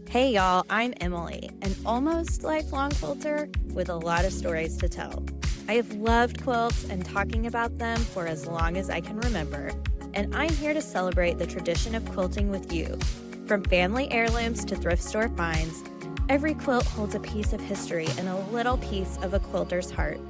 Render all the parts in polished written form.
Hey y'all, I'm Emily, an almost lifelong quilter with a lot of stories to tell. I have loved quilts and talking about them for as long as I can remember, and I'm here to celebrate the tradition of quilting with you. From family heirlooms to thrift store finds, every quilt holds a piece of history and a little piece of a quilter's heart.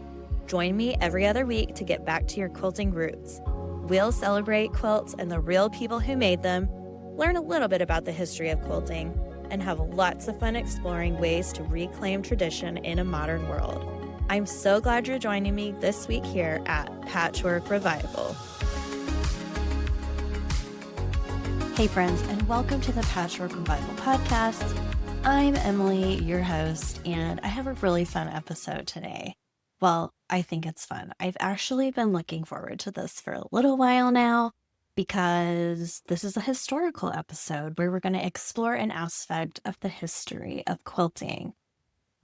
Join me every other week to get back to your quilting roots. We'll celebrate quilts and the real people who made them, learn a little bit about the history of quilting, and have lots of fun exploring ways to reclaim tradition in a modern world. I'm so glad you're joining me this week here at Patchwork Revival. Hey friends, and welcome to the Patchwork Revival podcast. I'm Emily, your host, and I have a really fun episode today. Well, I think it's fun. I've actually been looking forward to this for a little while now, because this is a historical episode where we're going to explore an aspect of the history of quilting.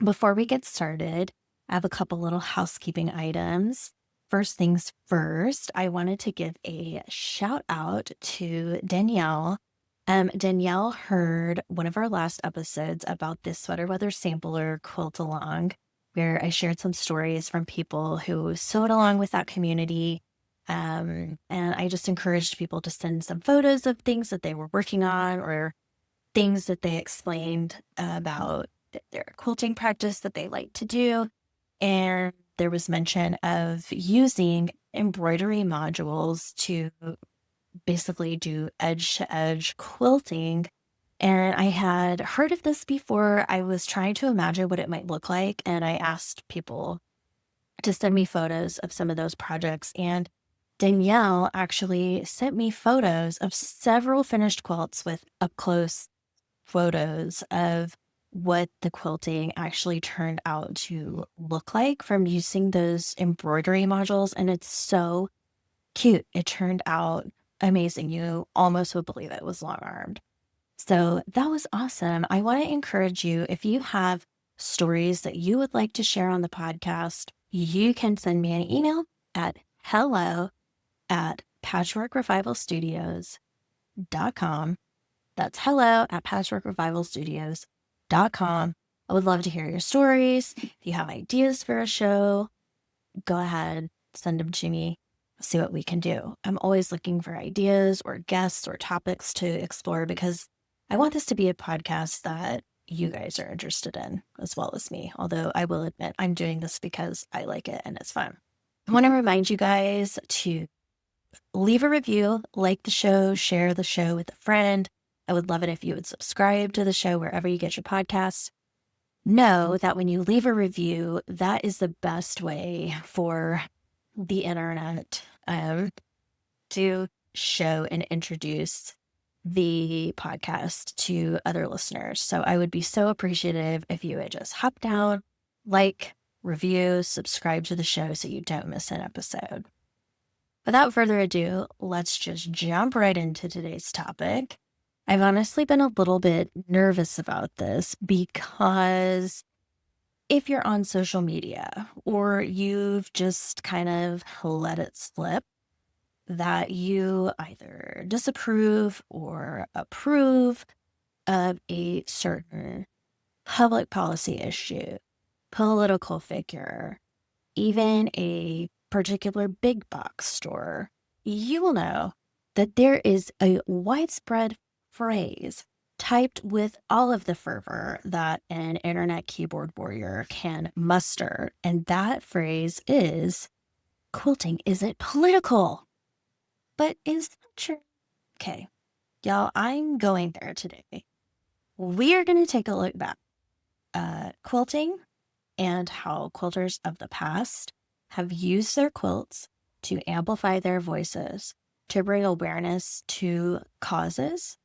Before we get started, I have a couple little housekeeping items. First things first, I wanted to give a shout out to Danielle. Danielle heard one of our last episodes about this sweater weather sampler quilt along, where I shared some stories from people who sewed along with that community. And I just encouraged people to send some photos of things that they were working on or things that they explained about their quilting practice that they like to do. And there was mention of using embroidery modules to basically do edge-to-edge quilting. And I had heard of this before. I was trying to imagine what it might look like, and I asked people to send me photos of some of those projects. And Danielle actually sent me photos of several finished quilts with up-close photos of what the quilting actually turned out to look like from using those embroidery modules. And it's so cute. It turned out amazing. You almost would believe it was long-armed. So that was awesome. I want to encourage you, if you have stories that you would like to share on the podcast, you can send me an email at hello@patchworkrevivalstudios.com. That's hello@patchworkrevivalstudios.com. I would love to hear your stories. If you have ideas for a show, go ahead, send them to me. See what we can do. I'm always looking for ideas or guests or topics to explore, because I want this to be a podcast that you guys are interested in as well as me. Although I will admit I'm doing this because I like it and it's fun. I want to remind you guys to leave a review, like the show, share the show with a friend. I would love it if you would subscribe to the show wherever you get your podcasts. Know that when you leave a review, that is the best way for the internet to show and introduce the podcast to other listeners. So I would be so appreciative if you would just hop down, like, review, subscribe to the show so you don't miss an episode. Without further ado, let's just jump right into today's topic. I've honestly been a little bit nervous about this because if you're on social media or you've just kind of let it slip that you either disapprove or approve of a certain public policy issue, political figure, even a particular big box store, you will know that there is a widespread phrase typed with all of the fervor that an internet keyboard warrior can muster. And that phrase is, quilting isn't political. But is that true? Okay, y'all, I'm going there today. We are going to take a look back at quilting and how quilters of the past have used their quilts to amplify their voices, to bring awareness to causes,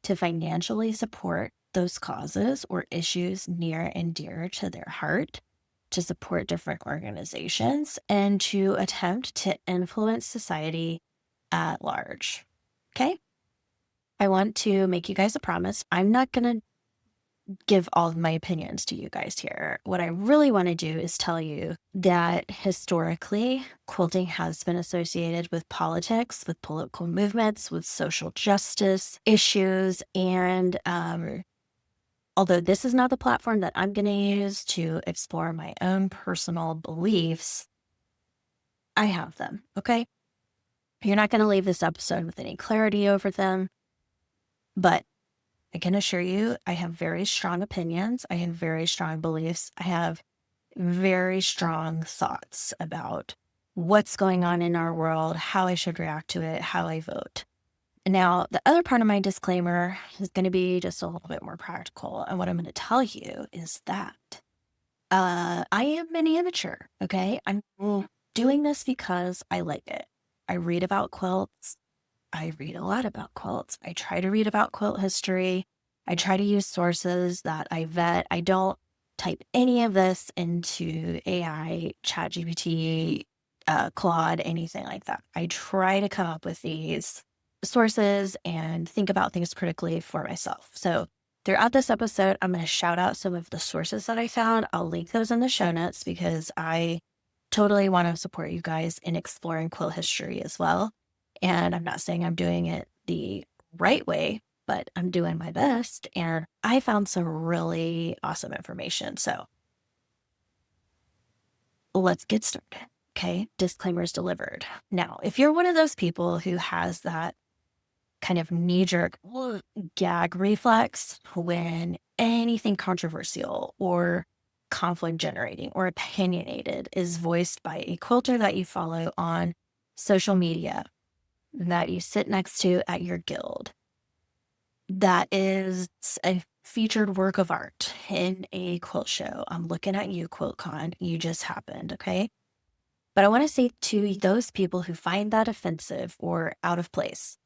to financially support those causes or issues near and dear to their heart, to support different organizations, and to attempt to influence society at large. Okay? I want to make you guys a promise. I'm not going to give all of my opinions to you guys here. What I really want to do is tell you that historically, quilting has been associated with politics, with political movements, with social justice issues, and although this is not the platform that I'm going to use to explore my own personal beliefs, I have them, okay? You're not going to leave this episode with any clarity over them, but I can assure you I have very strong opinions. I have very strong beliefs. I have very strong thoughts about what's going on in our world, how I should react to it, how I vote. Now, the other part of my disclaimer is going to be just a little bit more practical. And what I'm going to tell you is that I am an amateur, okay? I'm doing this because I like it. I read about quilts. I read a lot about quilts. I try to read about quilt history. I try to use sources that I vet. I don't type any of this into AI, ChatGPT, Claude, anything like that. I try to come up with these sources and think about things critically for myself. So throughout this episode, I'm going to shout out some of the sources that I found. I'll link those in the show notes because I totally want to support you guys in exploring quilt history as well. And I'm not saying I'm doing it the right way, but I'm doing my best. And I found some really awesome information. So let's get started. Okay. Disclaimers delivered. Now, if you're one of those people who has that kind of knee-jerk gag reflex when anything controversial or conflict generating or opinionated is voiced by a quilter that you follow on social media, that you sit next to at your guild, that is a featured work of art in a quilt show. I'm looking at you, QuiltCon. You just happened, okay? But I want to say to those people who find that offensive or out of place,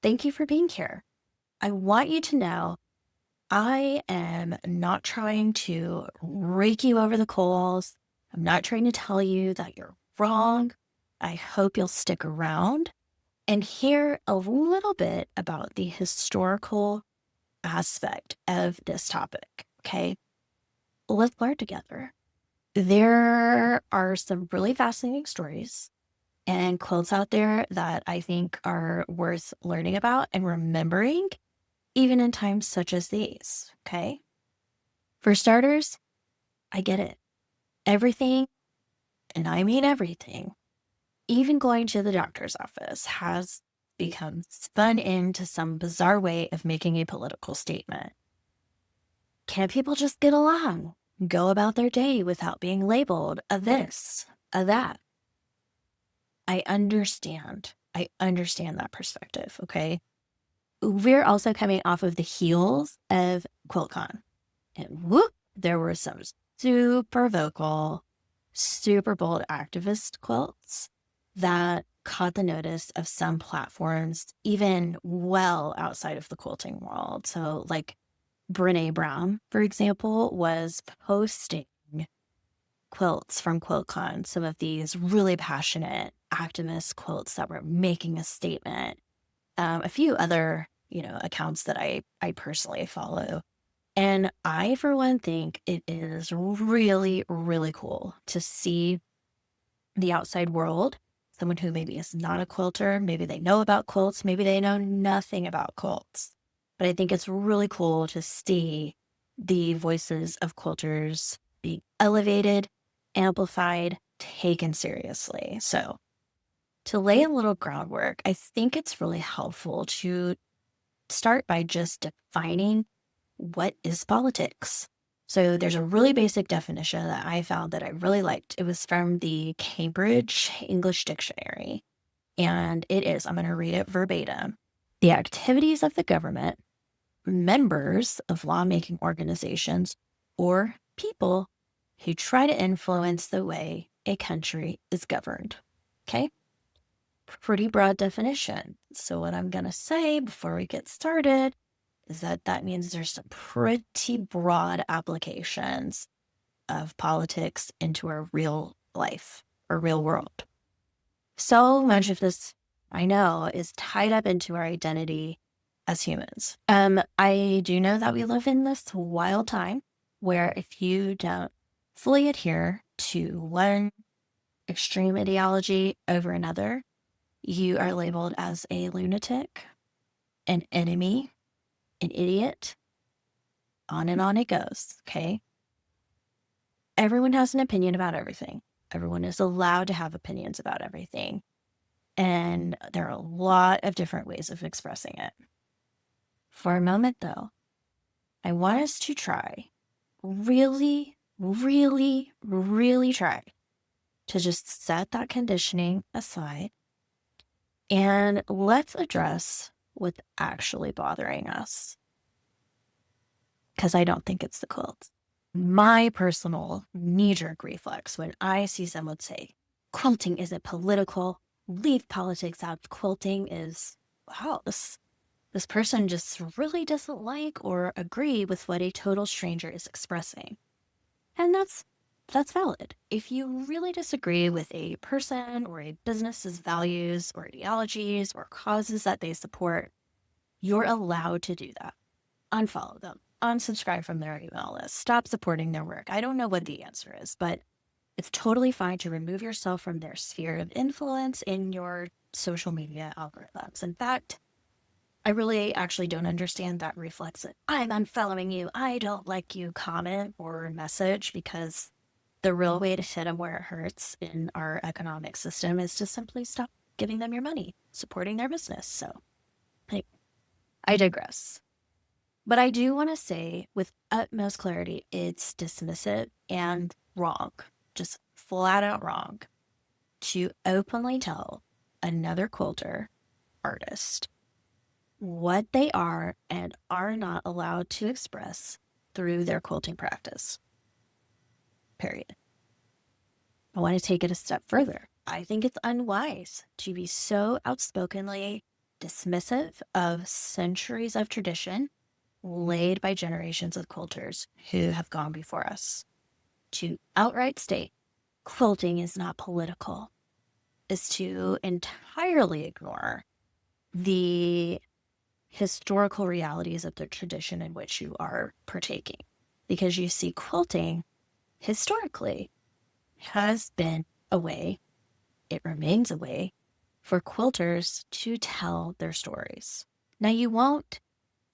thank you for being here. I want you to know I am not trying to rake you over the coals. I'm not trying to tell you that you're wrong. I hope you'll stick around and hear a little bit about the historical aspect of this topic, okay? Let's learn together. There are some really fascinating stories and quilts out there that I think are worth learning about and remembering, even in times such as these, okay? For starters, I get it. Everything, and I mean everything, even going to the doctor's office has become spun into some bizarre way of making a political statement. Can't people just get along, go about their day without being labeled a this, a that? I understand. I understand that perspective, okay? We're also coming off of the heels of QuiltCon. And whoop, there were some super vocal, super bold activist quilts that caught the notice of some platforms, even well outside of the quilting world. So, like Brene Brown, for example, was posting quilts from QuiltCon, some of these really passionate activist quilts that were making a statement. A few other, accounts that I personally follow. And I, for one, think it is really, really cool to see the outside world, someone who maybe is not a quilter, maybe they know about quilts, maybe they know nothing about quilts. But I think it's really cool to see the voices of quilters being elevated, amplified, taken seriously. So to lay a little groundwork, I think it's really helpful to start by just defining what is politics. So there's a really basic definition that I found that I really liked. It was from the Cambridge English Dictionary. And it is, I'm going to read it verbatim. The activities of the government, members of lawmaking organizations, or people who try to influence the way a country is governed. Okay? Pretty broad definition. So what I'm going to say before we get started is that means there's some pretty broad applications of politics into our real life or real world. So much of this, I know, is tied up into our identity as humans. I do know that we live in this wild time where if you don't fully adhere to one extreme ideology over another, you are labeled as a lunatic, an enemy, an idiot, On and on it goes, okay? Everyone has an opinion about everything. Everyone is allowed to have opinions about everything. And there are a lot of different ways of expressing it. For a moment, though, I want us to try, really, really, really try to just set that conditioning aside and let's address what's actually bothering us. Because I don't think it's the quilts. My personal knee-jerk reflex when I see someone say, quilting isn't political, leave politics out, quilting is, wow, this person just really doesn't like or agree with what a total stranger is expressing. And that's valid. If you really disagree with a person or a business's values or ideologies or causes that they support, you're allowed to do that. Unfollow them, unsubscribe from their email list, stop supporting their work. I don't know what the answer is, but it's totally fine to remove yourself from their sphere of influence in your social media algorithms. In fact, I really actually don't understand that reflex that I'm unfollowing you, I don't like you comment or message, because the real way to hit them where it hurts in our economic system is to simply stop giving them your money, supporting their business. So, like, I digress. But I do want to say with utmost clarity, it's dismissive and wrong, just flat out wrong, to openly tell another quilter artist what they are and are not allowed to express through their quilting practice. Period. I want to take it a step further. I think it's unwise to be so outspokenly dismissive of centuries of tradition laid by generations of quilters who have gone before us. To outright state quilting is not political is to entirely ignore the historical realities of the tradition in which you are partaking. Because you see, quilting historically has been a way, it remains a way, for quilters to tell their stories. Now, you won't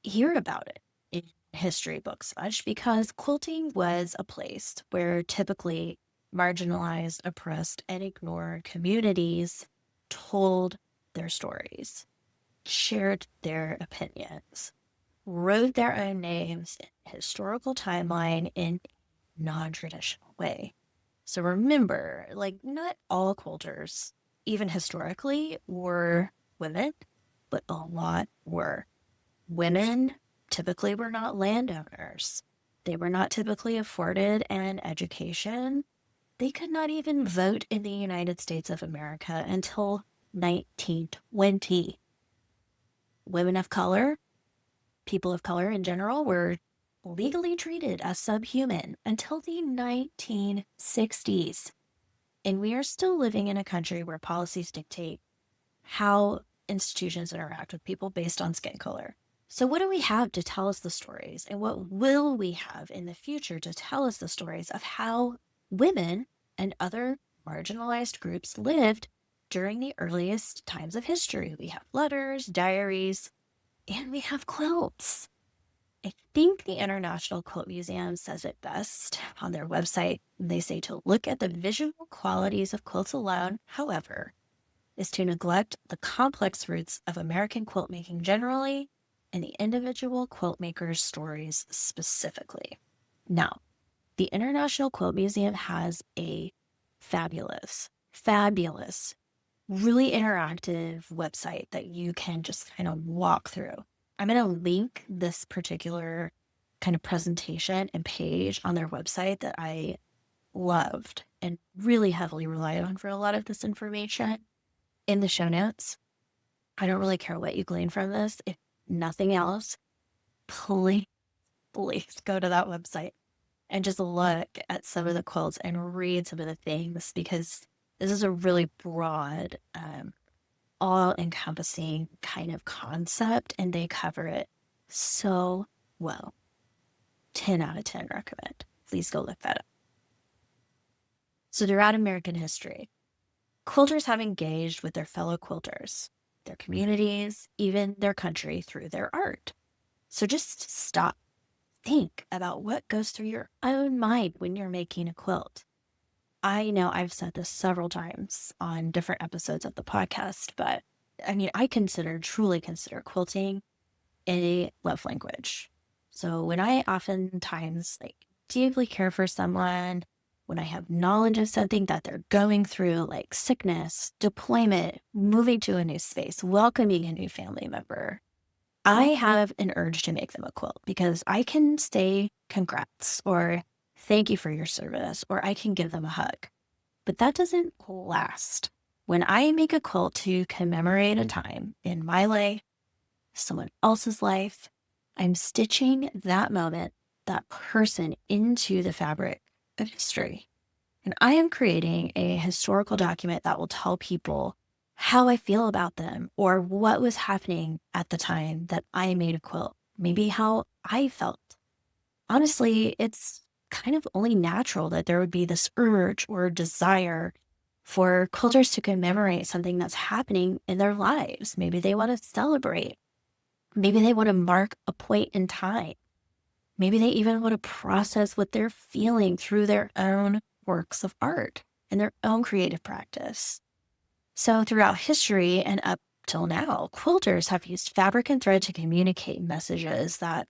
hear about it in history books much because quilting was a place where typically marginalized, oppressed, and ignored communities told their stories, shared their opinions, wrote their own names in historical timeline in a non-traditional way. So remember, like, not all quilters, even historically, were women, but a lot were. Women typically were not landowners. They were not typically afforded an education. They could not even vote in the United States of America until 1920. Women of color, people of color in general, were legally treated as subhuman until the 1960s. And we are still living in a country where policies dictate how institutions interact with people based on skin color. So what do we have to tell us the stories? And what will we have in the future to tell us the stories of how women and other marginalized groups lived during the earliest times of history? We have letters, diaries, and we have quilts. I think the International Quilt Museum says it best on their website. They say to look at the visual qualities of quilts alone, however, is to neglect the complex roots of American quilt making generally and the individual quilt makers' stories specifically. Now, the International Quilt Museum has a fabulous, really interactive website that you can just kind of walk through. I'm going to link this particular kind of presentation and page on their website that I loved and really heavily relied on for a lot of this information in the show notes. I don't really care what you glean from this. If nothing else, please go to that website and just look at some of the quilts and read some of the things, because this is a really broad, all-encompassing kind of concept, and they cover it so well. 10 out of 10 recommend. Please go look that up. So throughout American history, quilters have engaged with their fellow quilters, their communities, even their country through their art. So just stop think about what goes through your own mind when you're making a quilt. I know I've said this several times on different episodes of the podcast, but I mean, truly consider quilting a love language. So when I oftentimes deeply care for someone, when I have knowledge of something that they're going through, like sickness, deployment, moving to a new space, welcoming a new family member, I have an urge to make them a quilt because I can say congrats or thank you for your service, or I can give them a hug. But that doesn't last. When I make a quilt to commemorate a time in my life, someone else's life, I'm stitching that moment, that person into the fabric of history. And I am creating a historical document that will tell people how I feel about them or what was happening at the time that I made a quilt, maybe how I felt. Honestly, it's kind of only natural that there would be this urge or desire for quilters to commemorate something that's happening in their lives. Maybe they want to celebrate. Maybe they want to mark a point in time. Maybe they even want to process what they're feeling through their own works of art and their own creative practice. So throughout history and up till now, quilters have used fabric and thread to communicate messages that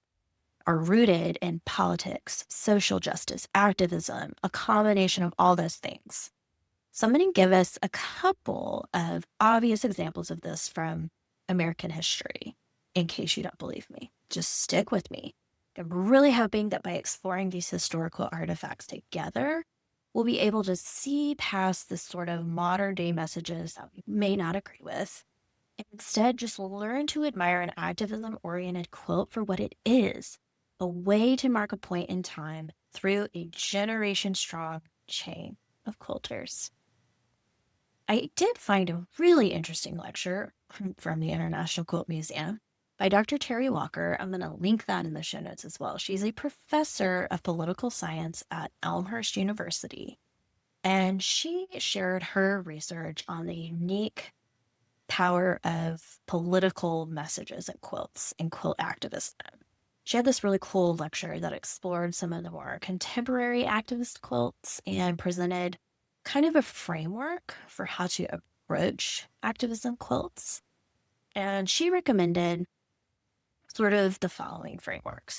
are rooted in politics, social justice, activism, a combination of all those things. So I'm going to give us a couple of obvious examples of this from American history, in case you don't believe me. Just stick with me. I'm really hoping that by exploring these historical artifacts together, we'll be able to see past this sort of modern day messages that we may not agree with, and instead just learn to admire an activism-oriented quilt for what it is, a way to mark a point in time through a generation-strong chain of quilters. I did find a really interesting lecture from the International Quilt Museum by Dr. Terry Walker. I'm going to link that in the show notes as well. She's a professor of political science at Elmhurst University, and she shared her research on the unique power of political messages in quilts and quilt activism. She had this really cool lecture that explored some of the more contemporary activist quilts and presented kind of a framework for how to approach activism quilts. And she recommended sort of the following framework.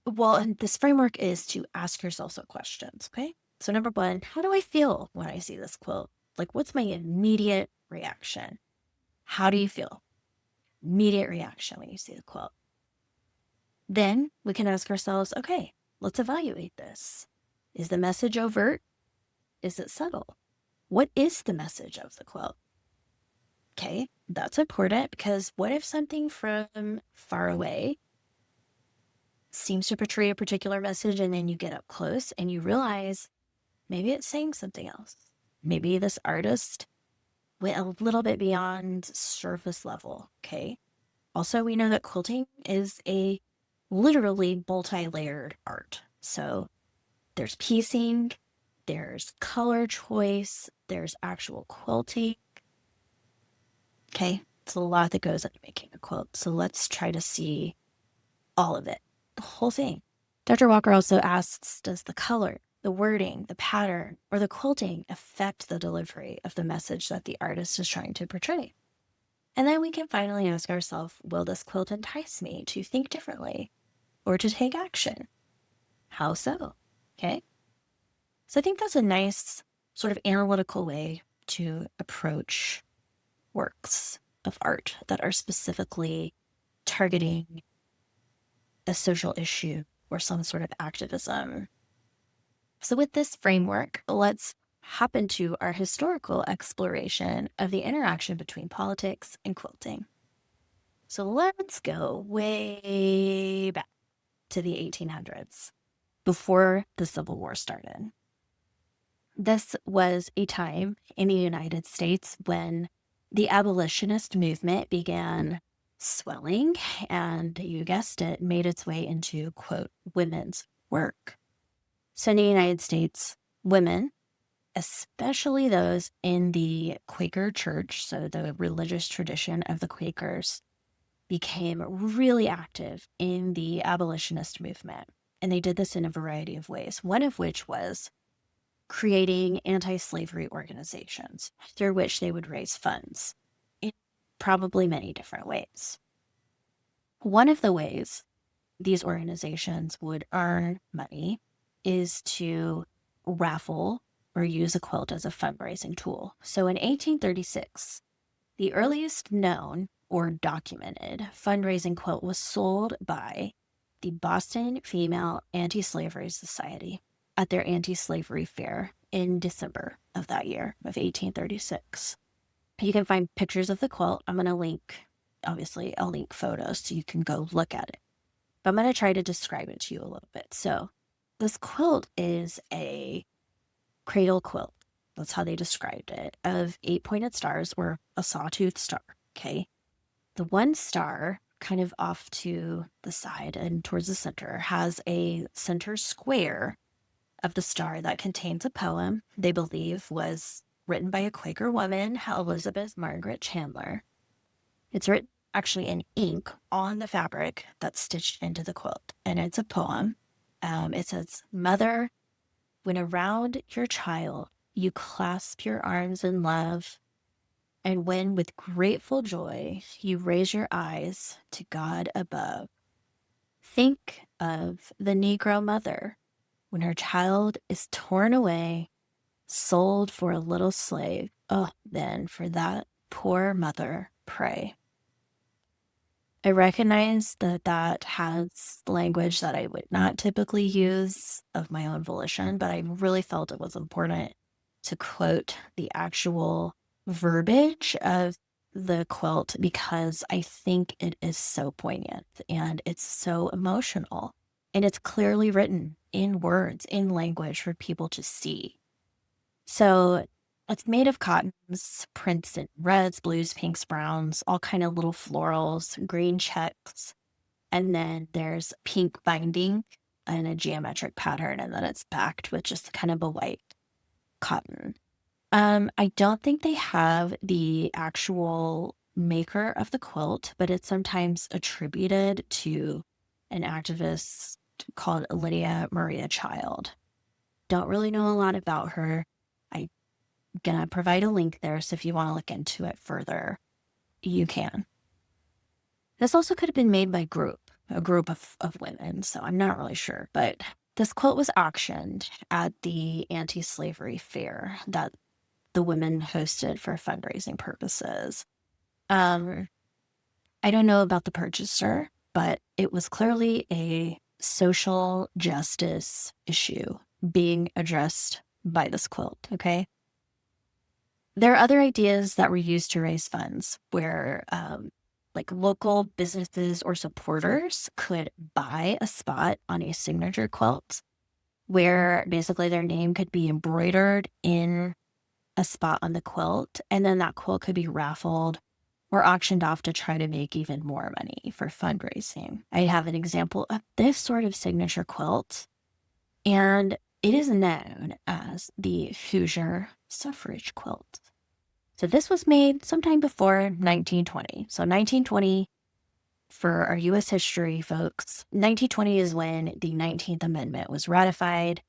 And this framework is to ask yourself some questions, okay? So number one, how do I feel when I see this quilt? Like, what's my immediate reaction? How do you feel? Immediate reaction when you see the quilt. Then we can ask ourselves, okay, let's evaluate this. Is the message overt? Is it subtle? What is the message of the quilt? Okay, that's important because what if something from far away seems to portray a particular message and then you get up close and you realize maybe it's saying something else? Maybe this artist went a little bit beyond surface level, okay? Also, we know that quilting is a literally multi-layered art. So there's piecing, there's color choice, there's actual quilting. Okay, it's a lot that goes into making a quilt. So let's try to see all of it, the whole thing. Dr. Walker also asks, does the color, the wording, the pattern, or the quilting affect the delivery of the message that the artist is trying to portray? And then we can finally ask ourselves, will this quilt entice me to think differently or to take action? How so? Okay. So I think that's a nice sort of analytical way to approach works of art that are specifically targeting a social issue or some sort of activism. So with this framework, let's hop into our historical exploration of the interaction between politics and quilting. So let's go way back to the 1800s, before the Civil War started. This was a time in the United States when the abolitionist movement began swelling and, you guessed it, made its way into, quote, women's work. So in the United States, women, especially those in the Quaker church, so the religious tradition of the Quakers, became really active in the abolitionist movement. And they did this in a variety of ways, one of which was creating anti-slavery organizations through which they would raise funds in probably many different ways. One of the ways these organizations would earn money is to raffle or use a quilt as a fundraising tool. So in 1836, the earliest known or documented fundraising quilt was sold by the Boston Female Anti-Slavery Society at their anti-slavery fair in December of that year of 1836. You can find pictures of the quilt. I'm going to link, obviously, I'll link photos so you can go look at it. But I'm going to try to describe it to you a little bit. So this quilt is a cradle quilt. That's how they described it, of 8-pointed stars or a sawtooth star, okay? The one star kind of off to the side and towards the center has a center square of the star that contains a poem they believe was written by a Quaker woman, Elizabeth Margaret Chandler. It's written actually in ink on the fabric that's stitched into the quilt, and it's a poem. It says, "Mother, when around your child you clasp your arms in love, and when with grateful joy you raise your eyes to God above, think of the Negro mother when her child is torn away, sold for a little slave. Oh, then for that poor mother pray." I recognize that that has language that I would not typically use of my own volition, but I really felt it was important to quote the actual verbiage of the quilt because I think it is so poignant and it's so emotional. And it's clearly written in words, in language for people to see. So it's made of cottons, prints in reds, blues, pinks, browns, all kind of little florals, green checks. And then there's pink binding and a geometric pattern. And then it's backed with just kind of a white cotton. I don't think they have the actual maker of the quilt, but it's sometimes attributed to an activist called Lydia Maria Child. Don't really know a lot about her. I'm gonna provide a link there, so if you want to look into it further, you can. This also could have been made by a group of women, so I'm not really sure. But this quilt was auctioned at the anti-slavery fair that the women hosted for fundraising purposes. I don't know about the purchaser, but it was clearly a social justice issue being addressed by this quilt, okay? There are other ideas that were used to raise funds where like local businesses or supporters could buy a spot on a signature quilt where basically their name could be embroidered in a spot on the quilt, and then that quilt could be raffled or auctioned off to try to make even more money for fundraising. I have an example of this sort of signature quilt, and it is known as the Hoosier Suffrage Quilt. So this was made sometime before 1920. So 1920, for our U.S. history folks, 1920 is when the 19th Amendment was ratified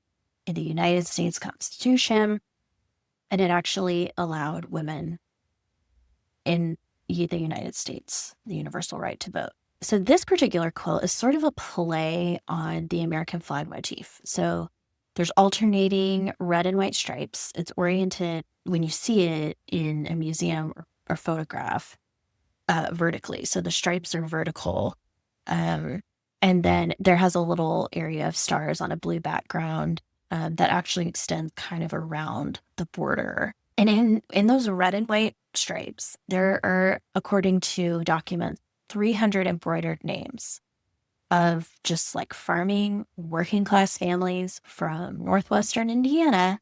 in the United States Constitution, and it actually allowed women in the United States the universal right to vote. So this particular quilt is sort of a play on the American flag motif. So there's alternating red and white stripes. It's oriented, when you see it in a museum or photograph, vertically. So the stripes are vertical. And then there has a little area of stars on a blue background that actually extends kind of around the border. And in those red and white stripes, there are, according to documents, 300 embroidered names of just like farming, working class families from northwestern Indiana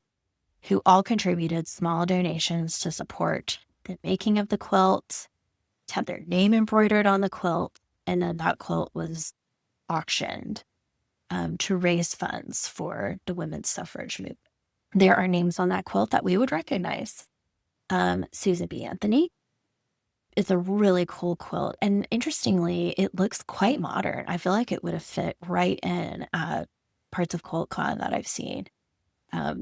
who all contributed small donations to support the making of the quilt, to have their name embroidered on the quilt, and then that quilt was auctioned to raise funds for the women's suffrage movement. There are names on that quilt that we would recognize. Susan B. Anthony. It's a really cool quilt. And interestingly, it looks quite modern. I feel like it would have fit right in at parts of QuiltCon that I've seen,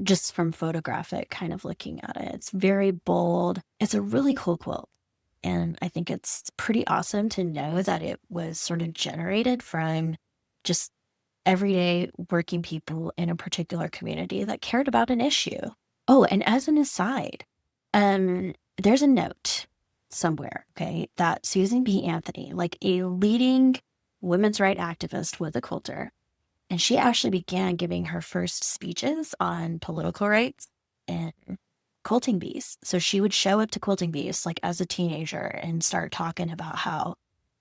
just from photographic kind of looking at it. It's very bold. It's a really cool quilt. And I think it's pretty awesome to know that it was sort of generated from just everyday working people in a particular community that cared about an issue. Oh, and as an aside, there's a note somewhere, okay, that Susan B. Anthony, like a leading women's rights activist, was a quilter. And she actually began giving her first speeches on political rights and quilting bees. So she would show up to quilting bees like as a teenager and start talking about how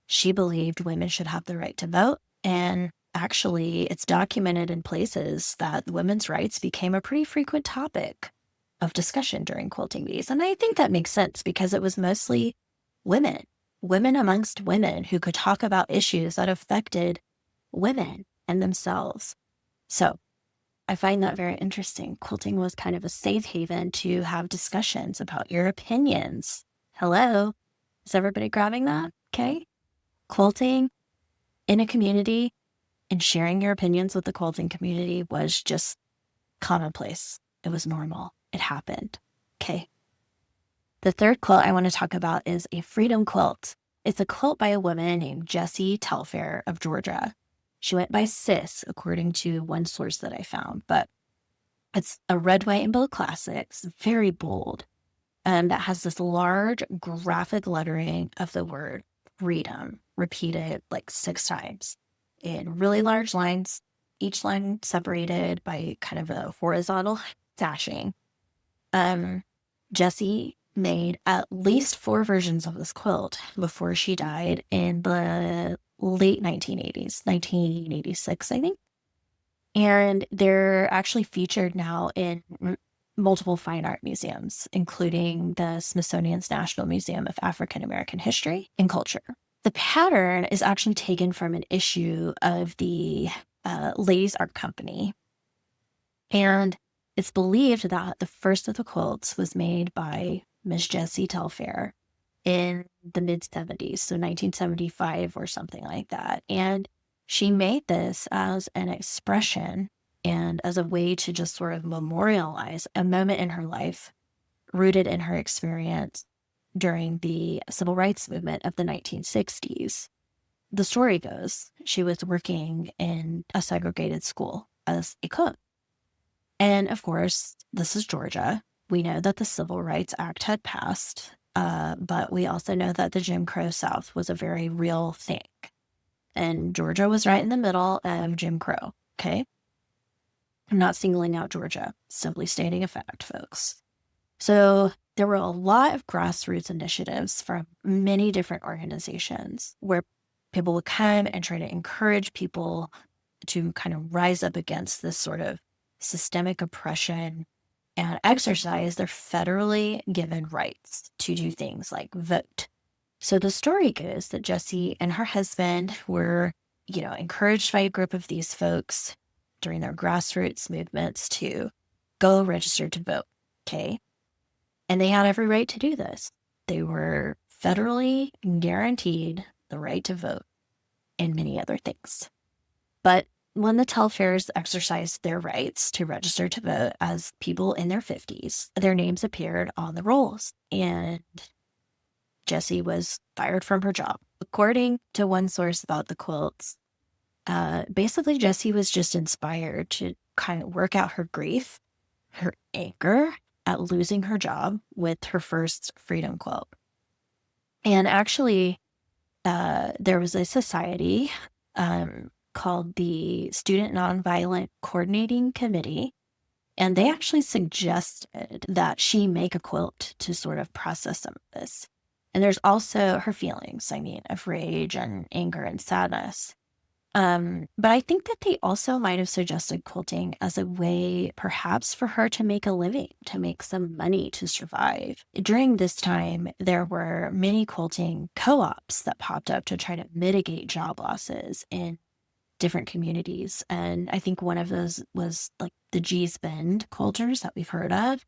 she believed women should have the right to vote. And actually, it's documented in places that women's rights became a pretty frequent topic of discussion during quilting bees. And I think that makes sense because it was mostly women, women amongst women who could talk about issues that affected women and themselves. So I find that very interesting. Quilting was kind of a safe haven to have discussions about your opinions. Hello? Is everybody grabbing that? Okay. Quilting in a community and sharing your opinions with the quilting community was just commonplace. It was normal. It happened. Okay. The third quilt I want to talk about is a freedom quilt. It's a quilt by a woman named Jessie Telfair of Georgia. She went by Sis, according to one source that I found, but it's a red, white, and blue classics, very bold, that has this large graphic lettering of the word freedom, repeated like 6 times in really large lines, each line separated by kind of a horizontal dashing. Jessie made at least 4 versions of this quilt before she died in the late 1980s, 1986, I think. And they're actually featured now in multiple fine art museums, including the Smithsonian's National Museum of African American History and Culture. The pattern is actually taken from an issue of the Ladies Art Company. And it's believed that the first of the quilts was made by Miss Jessie Telfair in the mid-70s, so 1975 or something like that. And she made this as an expression and as a way to just sort of memorialize a moment in her life rooted in her experience during the civil rights movement of the 1960s. The story goes, she was working in a segregated school as a cook. And of course, this is Georgia. We know that the Civil Rights Act had passed, but we also know that the Jim Crow South was a very real thing. And Georgia was right in the middle of Jim Crow, okay? I'm not singling out Georgia, simply stating a fact, folks. So there were a lot of grassroots initiatives from many different organizations where people would come and try to encourage people to kind of rise up against this sort of systemic oppression and exercise their federally given rights to do things like vote. So the story goes that Jessie and her husband were, encouraged by a group of these folks during their grassroots movements to go register to vote, okay? And they had every right to do this. They were federally guaranteed the right to vote and many other things. But when the Telfairs exercised their rights to register to vote as people in their 50s, their names appeared on the rolls, and Jessie was fired from her job. According to one source about the quilts, basically Jessie was just inspired to kind of work out her grief, her anger at losing her job with her first freedom quilt. And actually, there was a society called the Student Nonviolent Coordinating Committee, and they actually suggested that she make a quilt to sort of process some of this. And there's also her feelings, of rage and anger and sadness. But I think that they also might have suggested quilting as a way, perhaps, for her to make a living, to make some money to survive. During this time, there were many quilting co-ops that popped up to try to mitigate job losses in different communities. And I think one of those was like the G's Bend quilters that we've heard of.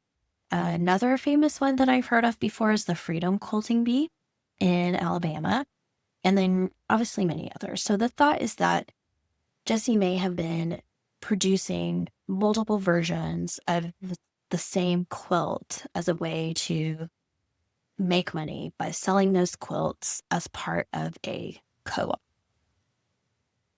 Another famous one that I've heard of before is the Freedom Quilting Bee in Alabama. And then obviously many others. So the thought is that Jessie may have been producing multiple versions of the same quilt as a way to make money by selling those quilts as part of a co-op.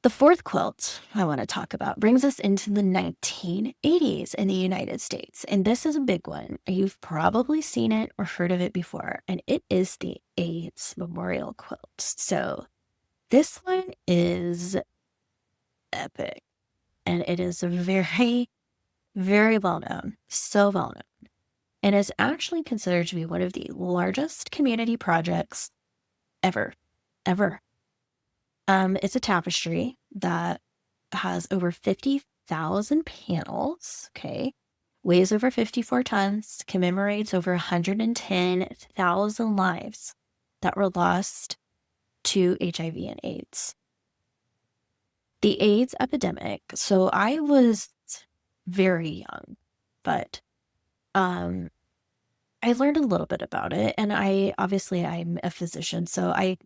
The fourth quilt I want to talk about brings us into the 1980s in the United States. And this is a big one. You've probably seen it or heard of it before, and it is the AIDS Memorial Quilt. So this one is epic, and it is very, very well known. So well known. And is actually considered to be one of the largest community projects ever. It's a tapestry that has over 50,000 panels, okay, weighs over 54 tons, commemorates over 110,000 lives that were lost to HIV and AIDS. The AIDS epidemic, so I was very young, but I learned a little bit about it, and I'm a physician, so I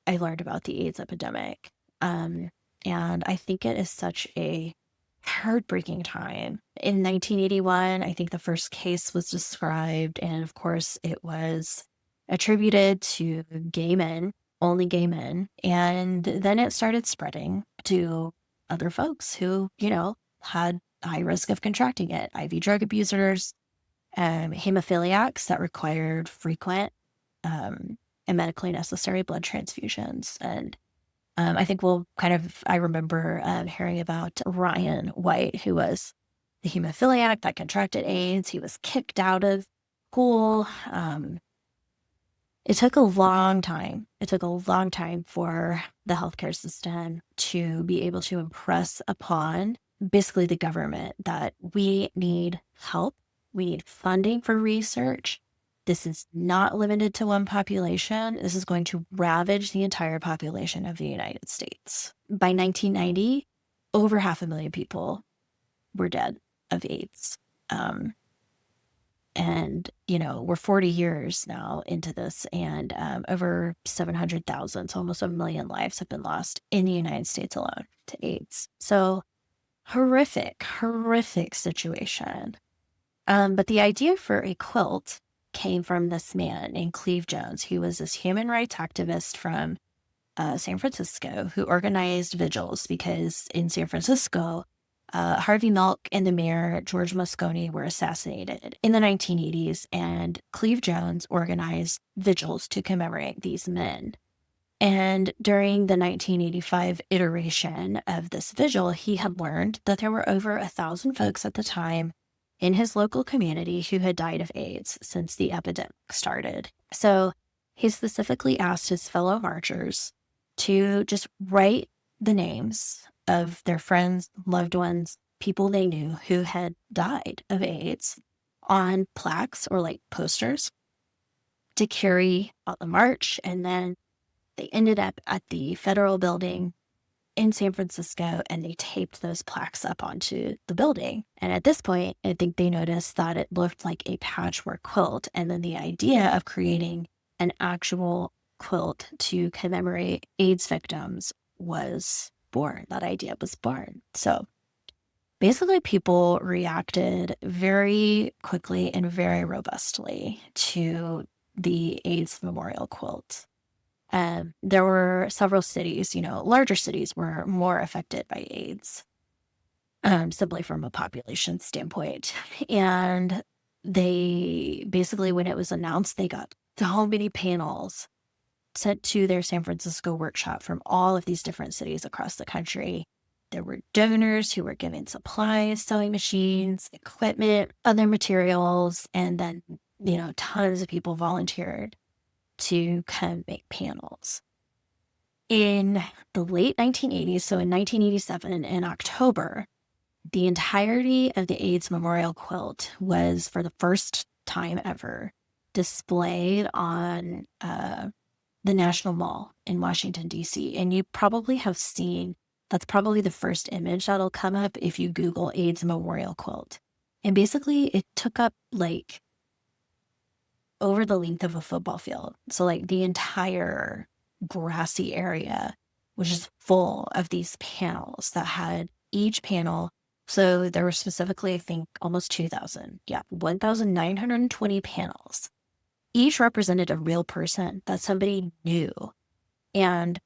learned about the AIDS epidemic. And I think it is such a heartbreaking time. In 1981, I think the first case was described, and of course, it was attributed to gay men, only gay men. And then it started spreading to other folks who, had high risk of contracting it, IV drug abusers, hemophiliacs that required frequent and medically necessary blood transfusions. And I think I remember hearing about Ryan White, who was the hemophiliac that contracted AIDS. He was kicked out of school. It took a long time. It took a long time for the healthcare system to be able to impress upon basically the government that we need help. We need funding for research. This is not limited to one population. This is going to ravage the entire population of the United States. By 1990, over 500,000 people were dead of AIDS. And, we're 40 years now into this, and over 700,000, so almost 1 million lives have been lost in the United States alone to AIDS. So horrific situation. But the idea for a quilt came from this man named Cleve Jones, who was this human rights activist from San Francisco who organized vigils because in San Francisco, Harvey Milk and the mayor, George Moscone, were assassinated in the 1980s, and Cleve Jones organized vigils to commemorate these men. And during the 1985 iteration of this vigil, he had learned that there were over 1,000 folks at the time in his local community who had died of AIDS since the epidemic started. So he specifically asked his fellow marchers to just write the names of their friends, loved ones, people they knew who had died of AIDS on plaques or like posters to carry on the march. And then they ended up at the federal building in San Francisco, and they taped those plaques up onto the building. And at this point, I think they noticed that it looked like a patchwork quilt. And then the idea of creating an actual quilt to commemorate AIDS victims was born. That idea was born. So basically, people reacted very quickly and very robustly to the AIDS Memorial Quilt. There were several cities, larger cities were more affected by AIDS, simply from a population standpoint. And they basically, when it was announced, they got so many panels sent to their San Francisco workshop from all of these different cities across the country. There were donors who were given supplies, sewing machines, equipment, other materials, and then, tons of people volunteered to come make panels. In the late 1980s, so in 1987, in October, the entirety of the AIDS Memorial Quilt was, for the first time ever, displayed on the National Mall in Washington, D.C. And you probably have seen, that's probably the first image that'll come up if you Google AIDS Memorial Quilt. And basically, it took up over the length of a football field. So the entire grassy area was just full of these panels that had each panel So there were specifically, I think, almost 2,000. Yeah, 1,920 panels. Each represented a real person that somebody knew. And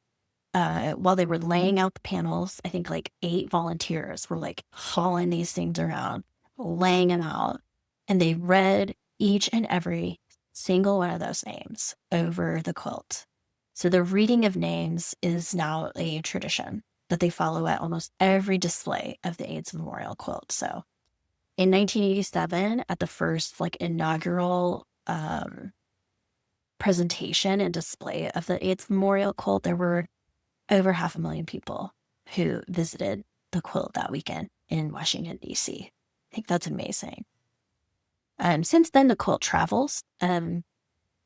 while they were laying out the panels, I think like 8 volunteers were like hauling these things around, laying them out. And they read each and every single one of those names over the quilt. So the reading of names is now a tradition that they follow at almost every display of the AIDS Memorial Quilt. So in 1987, at the first like inaugural presentation and display of the AIDS Memorial Quilt, there were over 500,000 people who visited the quilt that weekend in Washington, D.C. I think that's amazing. Since then, the quilt travels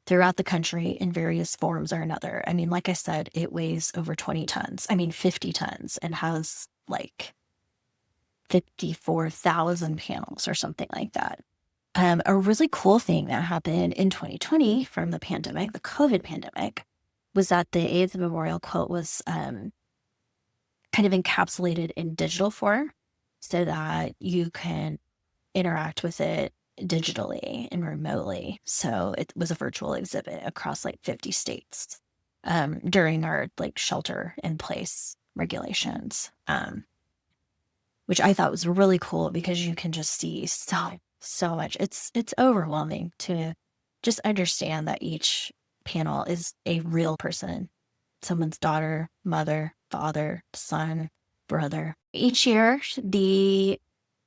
throughout the country in various forms or another. I mean, like I said, it weighs over 20 tons. I mean, 50 tons and has like 54,000 panels or something like that. A really cool thing that happened in 2020 from the pandemic, the COVID pandemic, was that the AIDS Memorial Quilt was kind of encapsulated in digital form so that you can interact with it digitally and remotely. So it was a virtual exhibit across like 50 states during our like shelter in place regulations, which I thought was really cool because you can just see so much. It's overwhelming to just understand that each panel is a real person, someone's daughter, mother, father, son, brother. Each year, the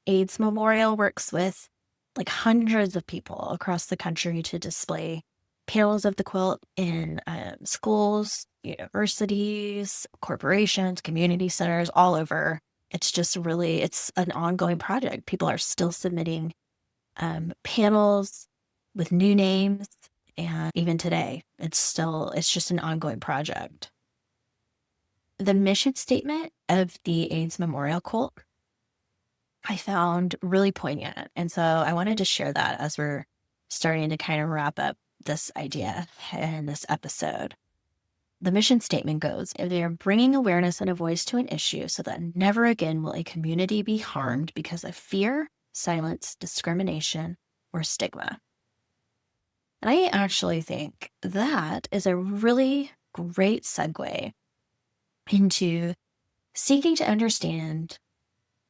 AIDS Memorial works with like hundreds of people across the country to display panels of the quilt in schools, universities, corporations, community centers, all over. It's just really, it's an ongoing project. People are still submitting panels with new names. And even today, it's just an ongoing project. The mission statement of the AIDS Memorial Quilt I found really poignant. And so I wanted to share that as we're starting to kind of wrap up this idea and this episode. The mission statement goes, they are bringing awareness and a voice to an issue so that never again will a community be harmed because of fear, silence, discrimination, or stigma. And I actually think that is a really great segue into seeking to understand,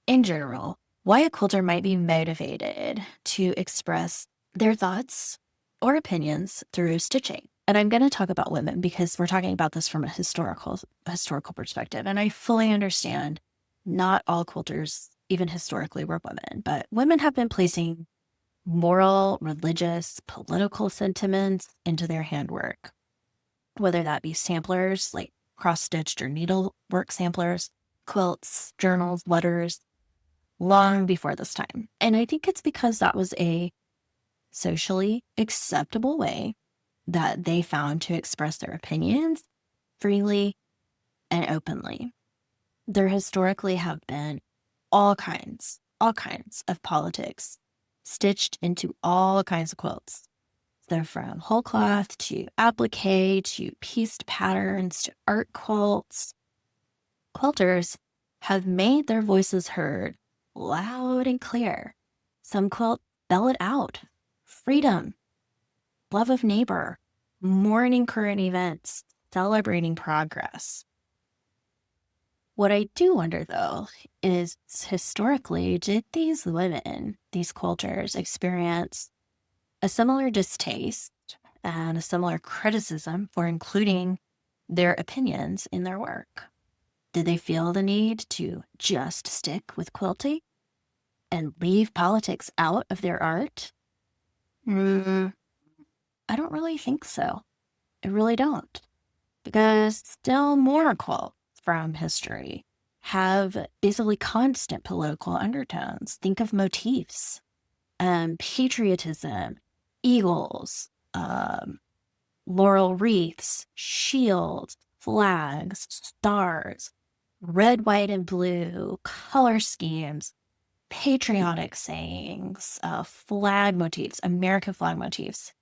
in general, why a quilter might be motivated to express their thoughts or opinions through stitching. And I'm going to talk about women because we're talking about this from a historical perspective. And I fully understand not all quilters, even historically, were women, but women have been placing moral, religious, political sentiments into their handwork, whether that be samplers like cross-stitched or needlework samplers, quilts, journals, letters, long before this time. And I think it's because that was a socially acceptable way that they found to express their opinions freely and openly. There historically have been all kinds of politics stitched into all kinds of quilts. So from whole cloth to applique to pieced patterns to art quilts, quilters have made their voices heard loud and clear. Some quilts spell it out. Freedom, love of neighbor, mourning current events, celebrating progress. What I do wonder, though, is historically, did these women, these quilters, experience a similar distaste and a similar criticism for including their opinions in their work? Did they feel the need to just stick with quilting and leave politics out of their art? I don't really think so. I really don't. Because still more quilts from history have basically constant political undertones. Think of motifs, patriotism, eagles, laurel wreaths, shields, flags, stars, red, white, and blue, color schemes, patriotic sayings, flag motifs, American flag motifs,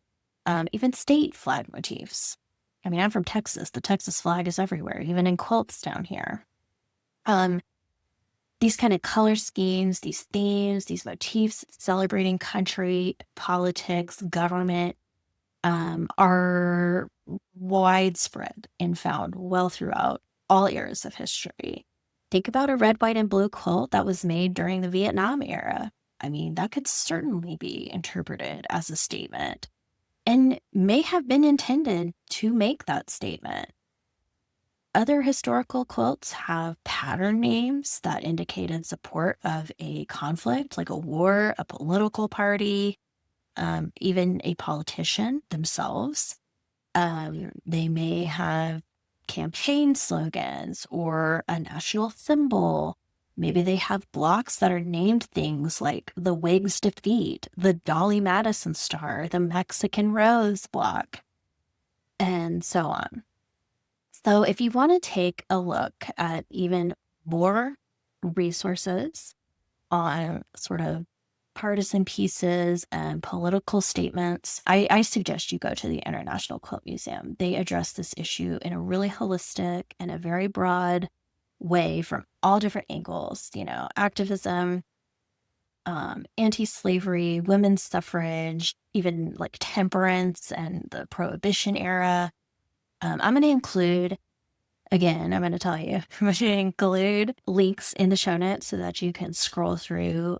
even state flag motifs. I mean, I'm from Texas. The Texas flag is everywhere, even in quilts down here. these kind of color schemes, these themes, these motifs celebrating country, politics, government, are widespread and found well throughout all eras of history. Think about a red, white, and blue quilt that was made during the Vietnam era. I mean, that could certainly be interpreted as a statement and may have been intended to make that statement. Other historical quilts have pattern names that indicated support of a conflict, like a war, a political party, even a politician themselves. They may have campaign slogans or a national symbol. Maybe they have blocks that are named things like the Whigs' defeat, the Dolly Madison Star, the Mexican Rose block, and so on. So if you want to take a look at even more resources on sort of partisan pieces and political statements, I suggest you go to the International Quilt Museum. They address this issue in a really holistic and a very broad way from all different angles, activism, anti-slavery, women's suffrage, even like temperance and the Prohibition era. I'm going to include, again, I'm going to tell you, I'm going to include links in the show notes so that you can scroll through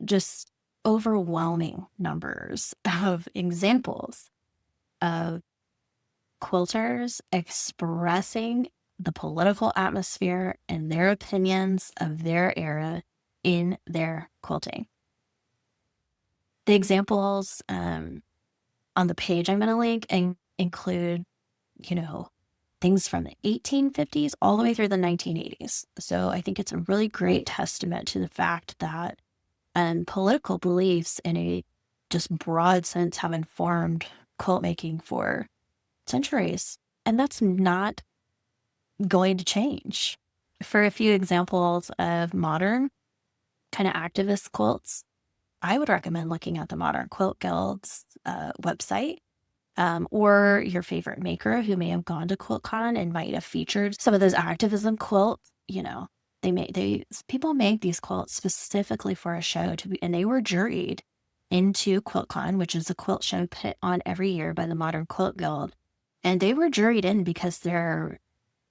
just overwhelming numbers of examples of quilters expressing the political atmosphere and their opinions of their era in their quilting. The examples on the page I'm going to link include, things from the 1850s all the way through the 1980s. So I think it's a really great testament to the fact that political beliefs in a just broad sense have informed quilt making for centuries. And that's not going to change. For a few examples of modern kind of activist quilts, I would recommend looking at the Modern Quilt Guild's website, or your favorite maker who may have gone to QuiltCon and might have featured some of those activism quilts. People make these quilts specifically for a show and they were juried into QuiltCon, which is a quilt show put on every year by the Modern Quilt Guild. And they were juried in because they're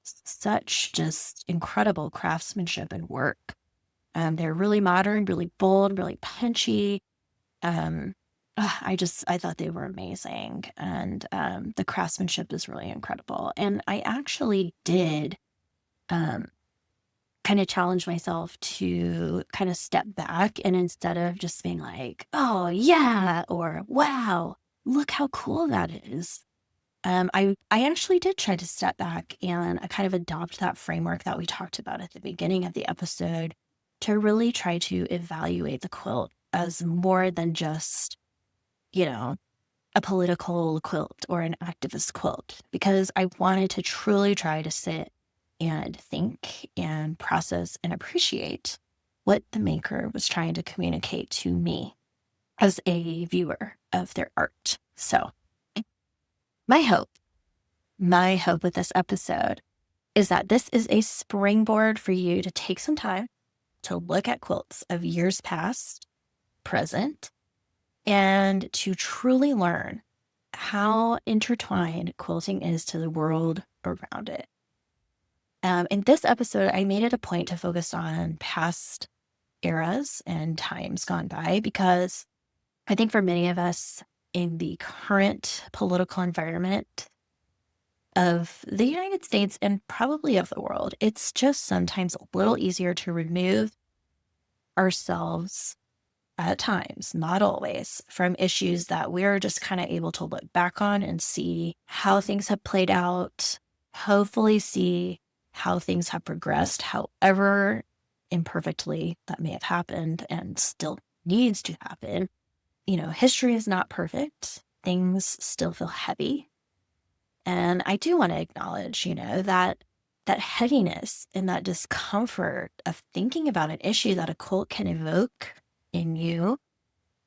such just incredible craftsmanship and work. They're really modern, really bold, really punchy. I thought they were amazing. And the craftsmanship is really incredible. And I actually did kind of challenge myself to kind of step back, and instead of just being like, oh yeah, or wow, look how cool that is. I actually did try to step back and I kind of adopt that framework that we talked about at the beginning of the episode to really try to evaluate the quilt as more than just, a political quilt or an activist quilt, because I wanted to truly try to sit and think and process and appreciate what the maker was trying to communicate to me as a viewer of their art. So my hope with this episode is that this is a springboard for you to take some time to look at quilts of years past, present, and to truly learn how intertwined quilting is to the world around it. In this episode, I made it a point to focus on past eras and times gone by, because I think for many of us in the current political environment of the United States and probably of the world, it's just sometimes a little easier to remove ourselves at times, not always, from issues that we're just kind of able to look back on and see how things have played out, hopefully see how things have progressed, however imperfectly that may have happened and still needs to happen. History is not perfect. Things still feel heavy. And I do want to acknowledge, that heaviness and that discomfort of thinking about an issue that a quilt can evoke in you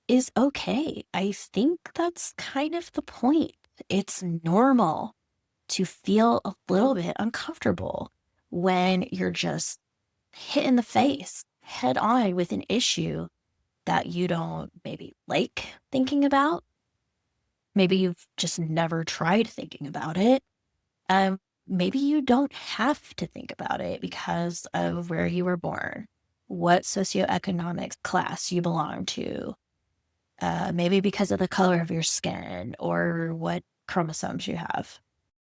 is okay. I think that's kind of the point. It's normal to feel a little bit uncomfortable when you're just hit in the face head on with an issue that you don't maybe like thinking about. Maybe you've just never tried thinking about it. Maybe you don't have to think about it because of where you were born, what socioeconomic class you belong to, maybe because of the color of your skin or what chromosomes you have.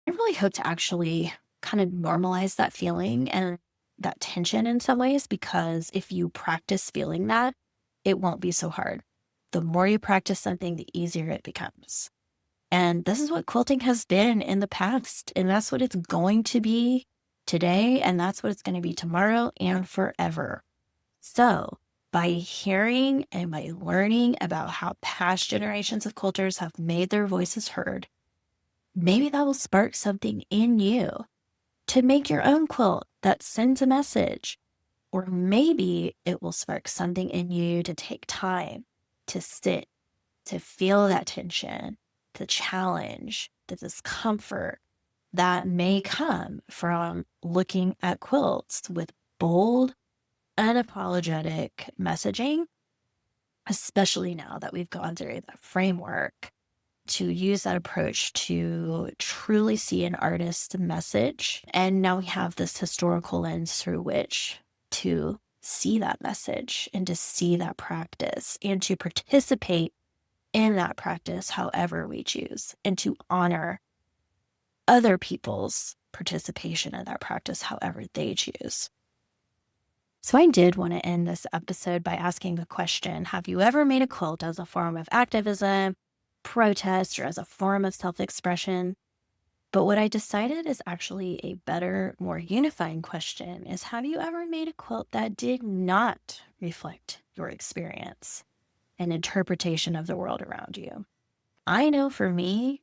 I really hope to actually kind of normalize that feeling and that tension in some ways, because if you practice feeling that, it won't be so hard. The more you practice something, the easier it becomes. And this is what quilting has been in the past, and that's what it's going to be today, and that's what it's going to be tomorrow and forever. So by hearing and by learning about how past generations of quilters have made their voices heard, maybe that will spark something in you to make your own quilt that sends a message. Or maybe it will spark something in you to take time to sit, to feel that tension, to challenge the discomfort that may come from looking at quilts with bold, unapologetic messaging, especially now that we've gone through that framework, to use that approach to truly see an artist's message. And now we have this historical lens through which to see that message and to see that practice and to participate in that practice however we choose, and to honor other people's participation in that practice however they choose. So I did want to end this episode by asking a question. Have you ever made a quilt as a form of activism, protest, or as a form of self-expression? But what I decided is actually a better, more unifying question is, have you ever made a quilt that did not reflect your experience and interpretation of the world around you? I know for me,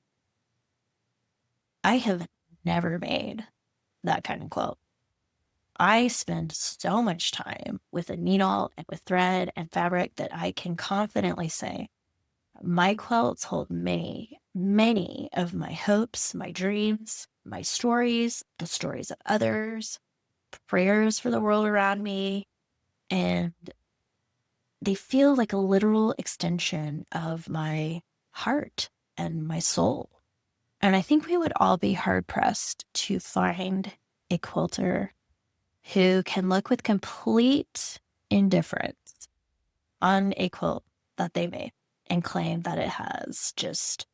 I have never made that kind of quilt. I spend so much time with a needle and with thread and fabric that I can confidently say my quilts hold many, many of my hopes, my dreams, my stories, the stories of others, prayers for the world around me, and they feel like a literal extension of my heart and my soul. And I think we would all be hard-pressed to find a quilter who can look with complete indifference on a quilt that they made and claim that it has just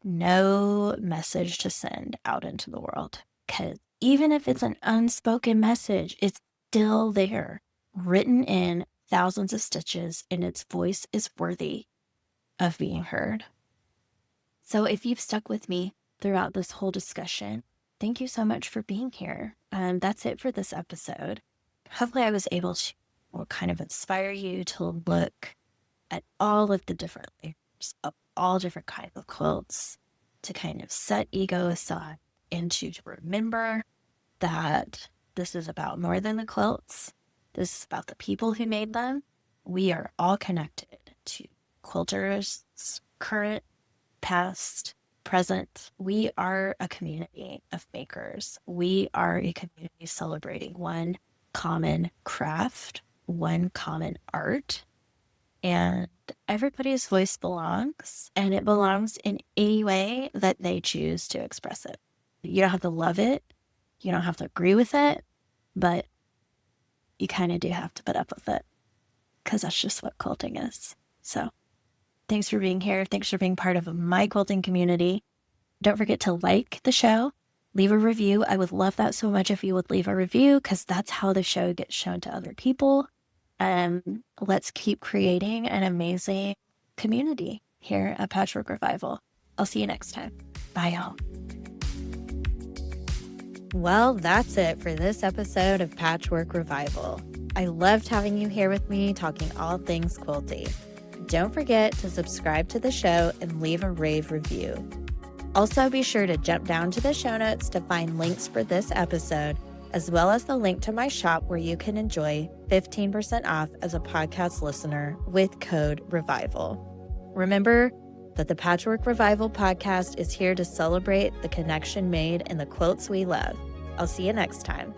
no message to send out into the world. Because even if it's an unspoken message, it's still there, written in thousands of stitches, and its voice is worthy of being heard. So if you've stuck with me throughout this whole discussion, thank you so much for being here. That's it for this episode. Hopefully I was able to kind of inspire you to look at all of the different layers of all different kinds of quilts, to kind of set ego aside and to remember that this is about more than the quilts. This is about the people who made them. We are all connected to quilters, current, past, present. We are a community of makers. We are a community celebrating one common craft, one common art, and everybody's voice belongs, and it belongs in any way that they choose to express it. You don't have to love it. You don't have to agree with it, but you kind of do have to put up with it, because that's just what quilting is. So thanks for being here. Thanks for being part of my quilting community. Don't forget to like the show, leave a review. I would love that so much if you would leave a review, because that's how the show gets shown to other people. Let's keep creating an amazing community here at Patchwork Revival. I'll see you next time. Bye, y'all. Well, that's it for this episode of Patchwork Revival. I loved having you here with me talking all things quilty. Don't forget to subscribe to the show and leave a rave review. Also, be sure to jump down to the show notes to find links for this episode, as well as the link to my shop where you can enjoy 15% off as a podcast listener with code REVIVAL. Remember that the Patchwork Revival podcast is here to celebrate the connection made in the quilts we love. I'll see you next time.